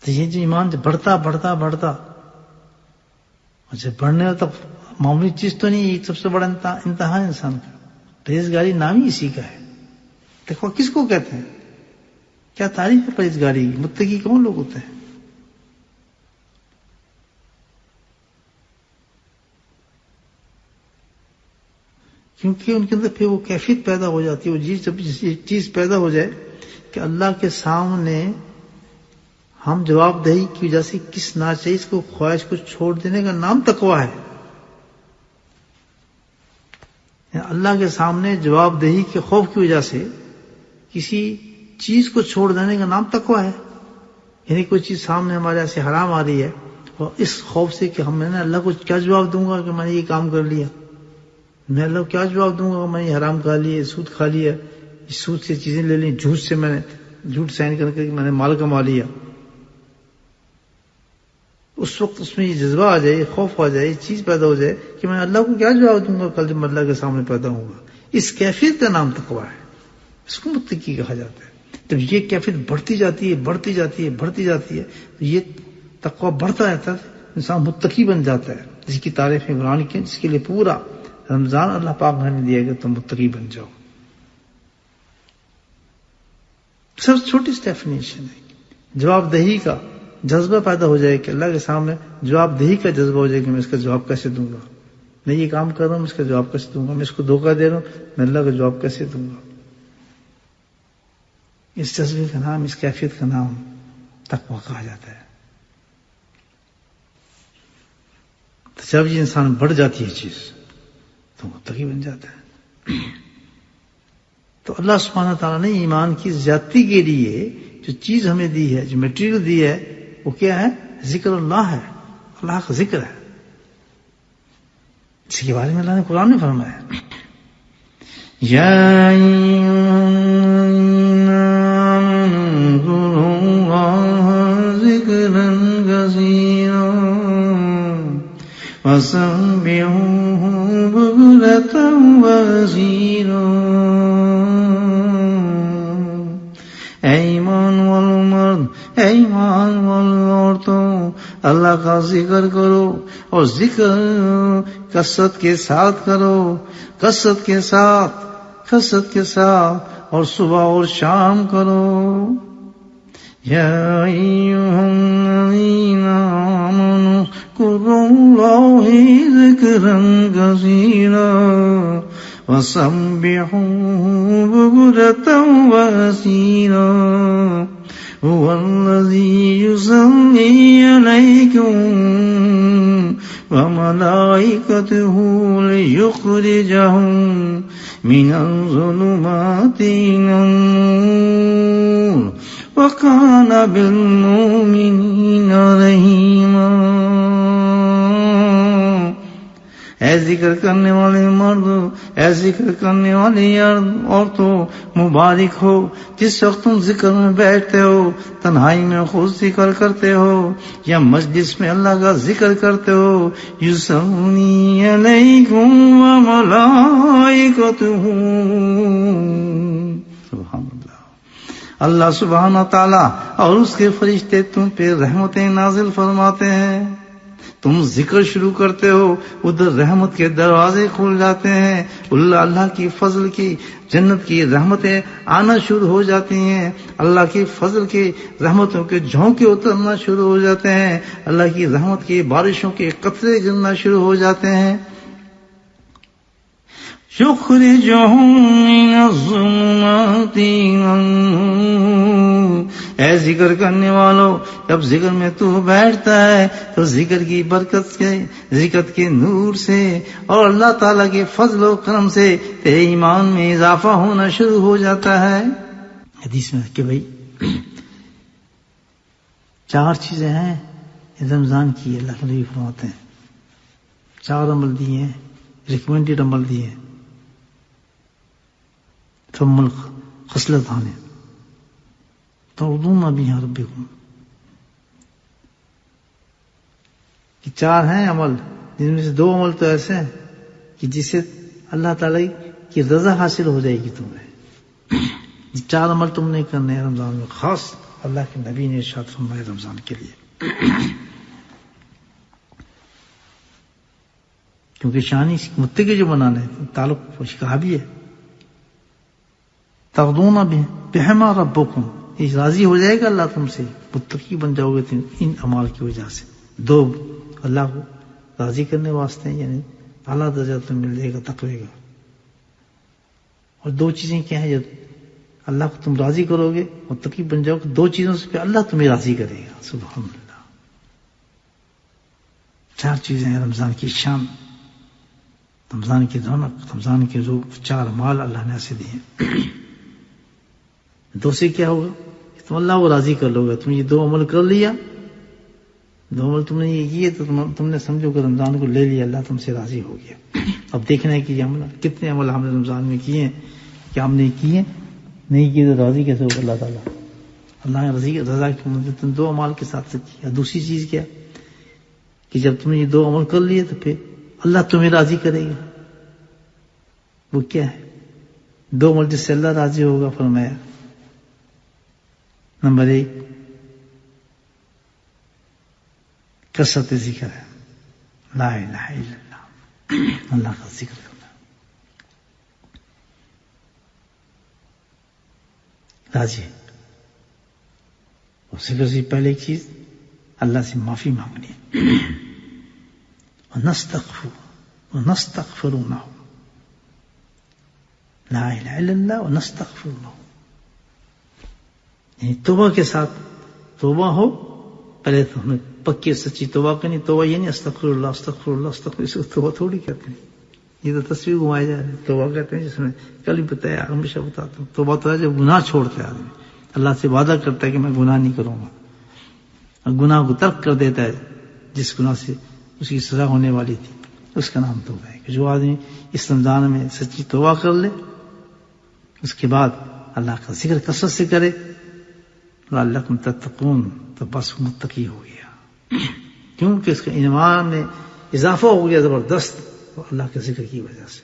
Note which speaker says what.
Speaker 1: تو یہ جو ایمان جو بڑھتا اچھا بڑھنے والا تب معمولی چیز تو نہیں، یہ سب سے بڑا انتہا ہے انسان کا. پرہیزگاری نام ہی اسی کا ہے. دیکھو کس کو کہتے ہیں، کیا تعریف ہے پرہیزگاری کی؟ متقی کون لوگ ہوتے ہیں؟ کیونکہ ان کے اندر پھر وہ کیفیت پیدا ہو جاتی ہے. وہ جب چیز پیدا ہو جائے کہ اللہ کے سامنے ہم جواب دہی کی وجہ سے کس ناچیز کو خواہش کو چھوڑ دینے کا نام تقویٰ ہے. اللہ کے سامنے جواب دہی کے خوف کی وجہ سے کسی چیز کو چھوڑ دینے کا نام تقویٰ ہے. یعنی کوئی چیز سامنے ہمارے ایسے حرام آ رہی ہے اور اس خوف سے کہ میں نے اللہ کو کیا جواب دوں گا کہ میں نے یہ کام کر لیا، میں اللہ کو کیا جواب دوں گا کہ میں نے یہ حرام کھا لیا، سود کھا لیا، اس سود سے چیزیں لے لیں، جھوٹ سے میں نے جھوٹ سائن کر کے میں نے مال کما لیا. اس وقت اس میں یہ جذبہ آ جائے، خوف آ جائے، یہ چیز پیدا ہو جائے کہ میں اللہ کو کیا جواب دوں گا کل جب اللہ کے سامنے پیدا ہوں گا. اس کیفیت کا نام تقویٰ ہے، اس کو متقی کہا جاتا ہے. جب یہ کیفیت بڑھتی جاتی ہے تو یہ تقویٰ بڑھتا رہتا ہے، انسان متقی بن جاتا ہے، جس کی تعریف ہے قرآن کی، جس کے لیے پورا رمضان اللہ پاک نے ہمیں دیا کہ تم متقی بن جاؤ. سب سے چھوٹی ڈیفینیشن ہے. جواب دہی کا جذبہ پیدا ہو جائے کہ اللہ کے سامنے جواب دہی کا جذبہ ہو جائے کہ میں اس کا جواب کیسے دوں گا، میں یہ کام کر رہا ہوں، میں اس کا جواب کیسے دوں گا، میں اس کو دھوکہ دے رہا ہوں، میں اللہ کا جواب کیسے دوں گا. اس جذبے کا نام، اس کیفیت کا نام تقویٰ کہا جاتا ہے. تو جب یہ انسان بڑھ جاتی ہے چیز تو متقی بن جاتا ہے. تو اللہ سبحانہ تعالیٰ نے ایمان کی زیادتی کے لیے جو چیز ہمیں دی ہے، جو میٹیریل دی ہے، وہ کیا ہے؟ ذکر اللہ ہے، اللہ کا ذکر ہے. اس کے بارے میں اللہ نے قرآن میں فرمایا یا ذکرا کثیرا وسبحوہ بکرۃ واصیلا. اے ایمان والو مرد، اے ایمان والو عورتوں، اللہ کا ذکر کرو، اور ذکر کثرت کے ساتھ کرو، کثرت کے ساتھ، اور صبح اور شام کرو. یا ایھا الذین آمنوا اذکروا اللہ ذکرا کثیرا وسبحوہ بکرۃ واصیلا. هو الذی یصلی علیکم وملائکتہ لیخرجکم من الظلمات الی النور وکان بالمؤمنین رحیما. اے ذکر کرنے والے مرد، اے ذکر کرنے والی عورتوں، مبارک ہو جس وقت تم ذکر میں بیٹھتے ہو، تنہائی میں خود ذکر کرتے ہو یا مجلس میں اللہ کا ذکر کرتے ہو. یصلی علیکم وملائکتہ، سبحان اللہ، اللہ سبحانہ تعالیٰ اور اس کے فرشتے تم پہ رحمتیں نازل فرماتے ہیں. تم ذکر شروع کرتے ہو، ادھر رحمت کے دروازے کھل جاتے ہیں، اللہ کی فضل کی جنت کی رحمتیں آنا شروع ہو جاتی ہیں، اللہ کی فضل کی رحمتوں کے جھونکے اترنا شروع ہو جاتے ہیں، اللہ کی رحمت کی بارشوں کے قطرے گرنا شروع ہو جاتے ہیں. یخرجہم من الظلمات الی النور. اے ذکر کرنے والوں، جب ذکر میں تو بیٹھتا ہے تو ذکر کی برکت سے، ذکر کے نور سے اور اللہ تعالیٰ کے فضل و کرم سے تیرے ایمان میں اضافہ ہونا شروع ہو جاتا ہے. حدیث میں کہ بھائی 4 چیزیں ہیں رمضان کی، اللہ کے نبی فرماتے ہیں 4 عمل دیے ہیں، ریکمینڈڈ عمل دیے ہیں. ثم الخصلتان ترضون بها ربکم. کہ 4 ہیں عمل، جن میں سے 2 عمل تو ایسے ہیں کہ جس سے اللہ تعالی کی رضا حاصل ہو جائے گی تمہیں. 4 عمل تم نے کرنے ہیں رمضان میں، خاص اللہ کے نبی نے ارشاد فرمایا رمضان کے لیے، کیونکہ شان متقی جو بنانا ہے تعلق کہا بھی ہے تغدون بہما ربکم، یہ راضی ہو جائے گا اللہ تم سے، متقی بن جاؤ گے ان اعمال کی وجہ سے۔ دو اللہ کو راضی کرنے واسطے یعنی اعلیٰ درجہ تم مل جائے گا تقوی کا، اور دو چیزیں کیا ہیں، جب اللہ کو تم راضی کرو گے متقی بن جاؤ گے، دو چیزوں سے پہ اللہ تمہیں راضی کرے گا، سبحان اللہ۔ چار چیزیں ہیں رمضان کی شان، رمضان کی رونق، رمضان کے جو چار مال اللہ نے ایسے دیے۔ دو سے کیا ہوگا، تم اللہ کو راضی کر لو گے، تم یہ دو عمل کر لیا، دو عمل تم نے یہ کیے تو تم نے سمجھو کہ رمضان کو لے لیا، اللہ تم سے راضی ہو گیا۔ اب دیکھنا ہے کہ یہ عمل کتنے عمل ہم نے رمضان میں کیے ہیں، کیا ہم نے کیے، نہیں کیے تو راضی کیسے ہوگا اللہ تعالیٰ؟ اللہ نے رضا کی تم دو عمال کے ساتھ سے کیا۔ دوسری چیز کیا کہ جب تم نے یہ دو عمل کر لیے تو پھر اللہ تمہیں راضی کرے گا، وہ کیا ہے؟ دو عمل جس سے اللہ راضی ہوگا، فرمایا نمبر 1 کثرت ذکر ہے، لا الہ الا اللہ، اللہ کا ذکر کرنا، راضی ہے۔ اور ذکر سے پہلے ایک چیز اللہ سے معافی مانگنی ہے، ونستغفرونه، لا الہ الا اللہ ونستغفرونه، یعنی توبہ کے ساتھ توبہ ہو، پہلے تو ہمیں پکی سچی توبہ کرنی، توبہ یہ نہیں استغفر اللہ استغفر اللہ استغفر، اس کو توبہ تھوڑی کہتے ہیں، یہ تو تصویر گھمائی جا رہی ہے۔ توبہ کہتے ہیں جس میں کل ہی بتایا، ہمیشہ بتاتا ہوں، توبہ تو ہے جب گناہ چھوڑتا ہے آدمی، اللہ سے وعدہ کرتا ہے کہ میں گناہ نہیں کروں گا، اور گناہ کو ترک کر دیتا ہے، جس گناہ سے اس کی سزا ہونے والی تھی، اس کا نام توبہ ہے۔ کہ جو آدمی اس رمضان میں سچی توبہ کر لے، اس کے بعد اللہ کا ذکر کثرت سے کرے، لعلکم تتقون، تو بس متقی ہو گیا، کیونکہ اس کے ایمان میں اضافہ ہو گیا زبردست اللہ کے ذکر کی وجہ سے۔